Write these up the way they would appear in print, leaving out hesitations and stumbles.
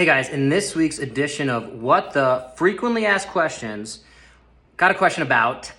Hey guys, in this week's edition of What the Frequently Asked Questions, got a question about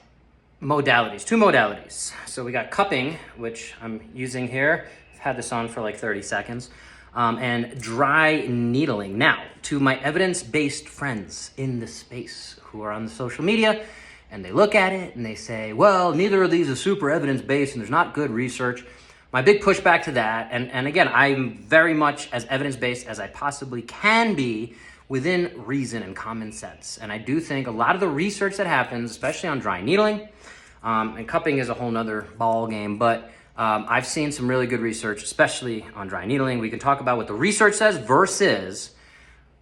modalities, two modalities. So we got cupping, which I'm using here. I've had this on for like 30 seconds. And dry needling. Now, to my evidence-based friends in the space who are on the social media, and they look at it and they say, well, neither of these is super evidence-based and there's not good research. My big pushback to that, and again, I'm very much as evidence-based as I possibly can be within reason and common sense. And I do think a lot of the research that happens, especially on dry needling, and cupping is a whole nother ball game, but I've seen some really good research, especially on dry needling. We can talk about what the research says versus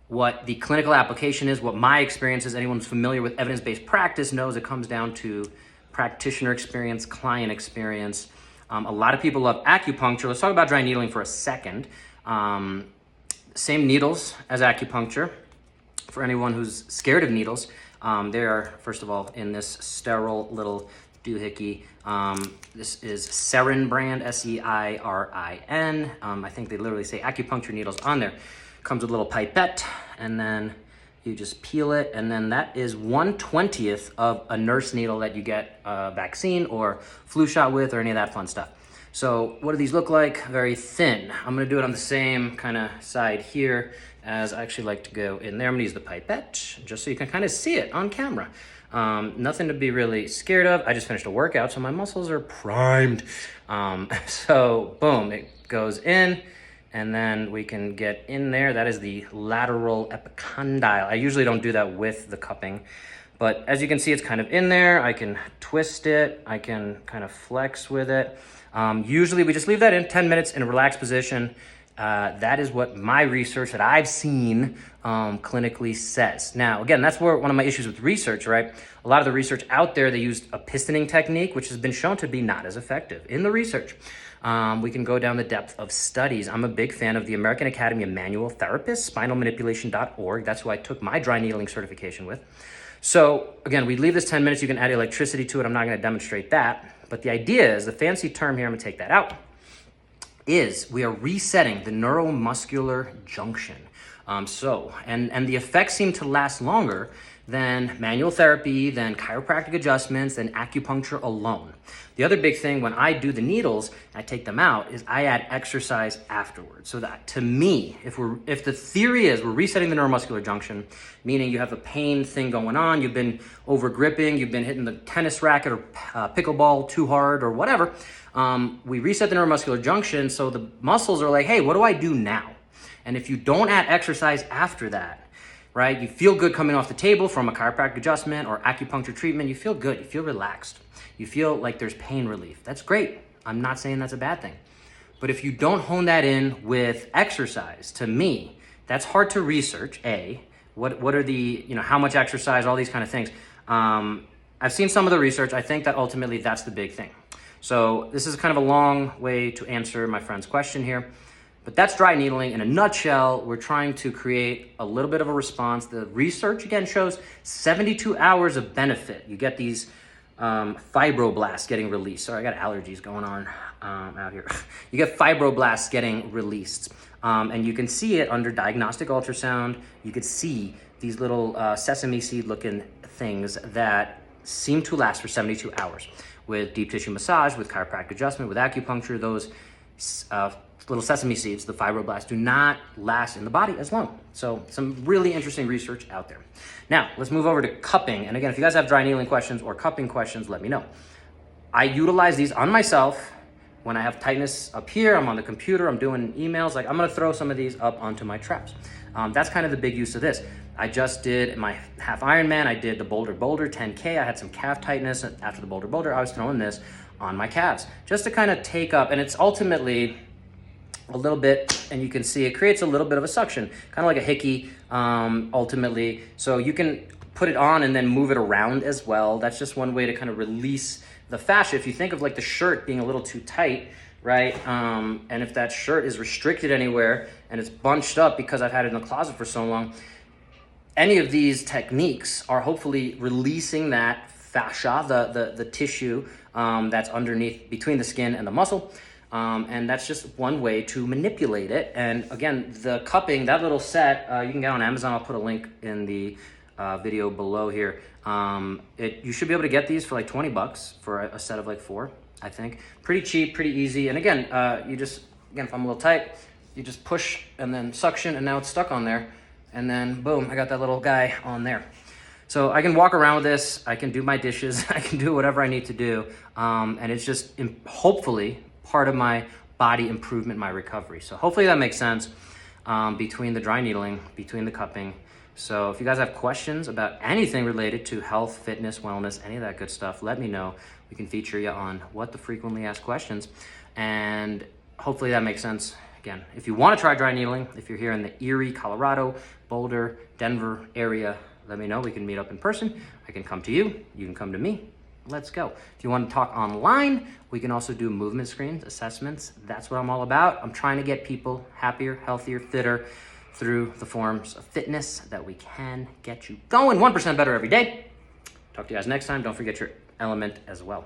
what the clinical application is, what my experience is. Anyone who's familiar with evidence-based practice knows it comes down to practitioner experience, client experience. A lot of people love acupuncture. Let's talk about dry needling for a second. Same needles as acupuncture. For anyone who's scared of needles, they are, first of all, in this sterile little doohickey. This is Seirin brand, S-E-I-R-I-N. I think they literally say acupuncture needles on there. Comes with a little pipette, and then you just peel it, and then that is 1/20th of a nurse needle that you get a vaccine or flu shot with or any of that fun stuff. So what do these look like? Very thin. I'm gonna do it on the same kind of side here as I actually like to go in there. I'm gonna use the pipette just so you can kind of see it on camera. Nothing to be really scared of. I just finished a workout, so my muscles are primed. So boom, it goes in. And then we can get in there. That is the lateral epicondyle. I usually don't do that with the cupping, but as you can see, it's kind of in there. I can twist it. I can kind of flex with it. Usually we just leave that in 10 minutes in a relaxed position. That is what my research that I've seen clinically says. Now, again, that's where one of my issues with research, right? A lot of the research out there, they used a pistoning technique, which has been shown to be not as effective in the research. We can go down the depth of studies. I'm a big fan of the American Academy of Manual Therapists, spinalmanipulation.org. That's who I took my dry needling certification with. So again, we leave this 10 minutes. You can add electricity to it. I'm not going to demonstrate that. But the idea is, the fancy term here, I'm going to take that out, is we are resetting the neuromuscular junction. And the effects seem to last longer than manual therapy, than chiropractic adjustments, than acupuncture alone. The other big thing when I do the needles, I take them out, is I add exercise afterwards. So that, to me, if the theory is we're resetting the neuromuscular junction, meaning you have a pain thing going on, you've been over gripping, you've been hitting the tennis racket or pickleball too hard or whatever, we reset the neuromuscular junction so the muscles are like, hey, what do I do now? And if you don't add exercise after that, right, you feel good coming off the table from a chiropractic adjustment or acupuncture treatment, you feel good, you feel relaxed. You feel like there's pain relief. That's great. I'm not saying that's a bad thing. But if you don't hone that in with exercise, to me, that's hard to research, A. What are the, how much exercise, all these kind of things. I've seen some of the research. I think that ultimately that's the big thing. So this is kind of a long way to answer my friend's question here. But that's dry needling in a nutshell. We're trying to create a little bit of a response. The research, again, shows 72 hours of benefit. You get these fibroblasts getting released. Sorry, I got allergies going on out here. You get fibroblasts getting released. And you can see it under diagnostic ultrasound. You could see these little sesame seed looking things that seem to last for 72 hours. With deep tissue massage, with chiropractic adjustment, with acupuncture, those little sesame seeds, the fibroblasts, do not last in the body as long. So some really interesting research out there. Now, let's move over to cupping. And again, if you guys have dry needling questions or cupping questions, let me know. I utilize these on myself when I have tightness up here, I'm on the computer, I'm doing emails, like I'm gonna throw some of these up onto my traps. That's kind of the big use of this. I just did my half Ironman, I did the Boulder 10K, I had some calf tightness after the Boulder, I was throwing this on my calves just to kind of take up, and it's ultimately a little bit, and you can see it creates a little bit of a suction, kind of like a hickey, ultimately. So you can put it on and then move it around as well. That's just one way to kind of release the fascia. If you think of like the shirt being a little too tight, right? And if that shirt is restricted anywhere and it's bunched up because I've had it in the closet for so long, any of these techniques are hopefully releasing that fascia, the tissue that's underneath, between the skin and the muscle. And that's just one way to manipulate it. And again, the cupping, that little set, you can get on Amazon. I'll put a link in the video below here. You should be able to get these for like 20 bucks for a set of like 4, I think. Pretty cheap, pretty easy. And again, if I'm a little tight, you just push and then suction, and now it's stuck on there. And then boom, I got that little guy on there. So I can walk around with this, I can do my dishes, I can do whatever I need to do. And it's just hopefully part of my body improvement, my recovery. So hopefully that makes sense, between the dry needling, between the cupping. So if you guys have questions about anything related to health, fitness, wellness, any of that good stuff, let me know. We can feature you on What the Frequently Asked Questions. And hopefully that makes sense. Again, if you want to try dry needling, if you're here in the Erie, Colorado, Boulder, Denver area, let me know. We can meet up in person. I can come to you. You can come to me. Let's go. If you want to talk online, we can also do movement screens, assessments. That's what I'm all about. I'm trying to get people happier, healthier, fitter through the forms of fitness that we can get you going 1% better every day. Talk to you guys next time. Don't forget your element as well.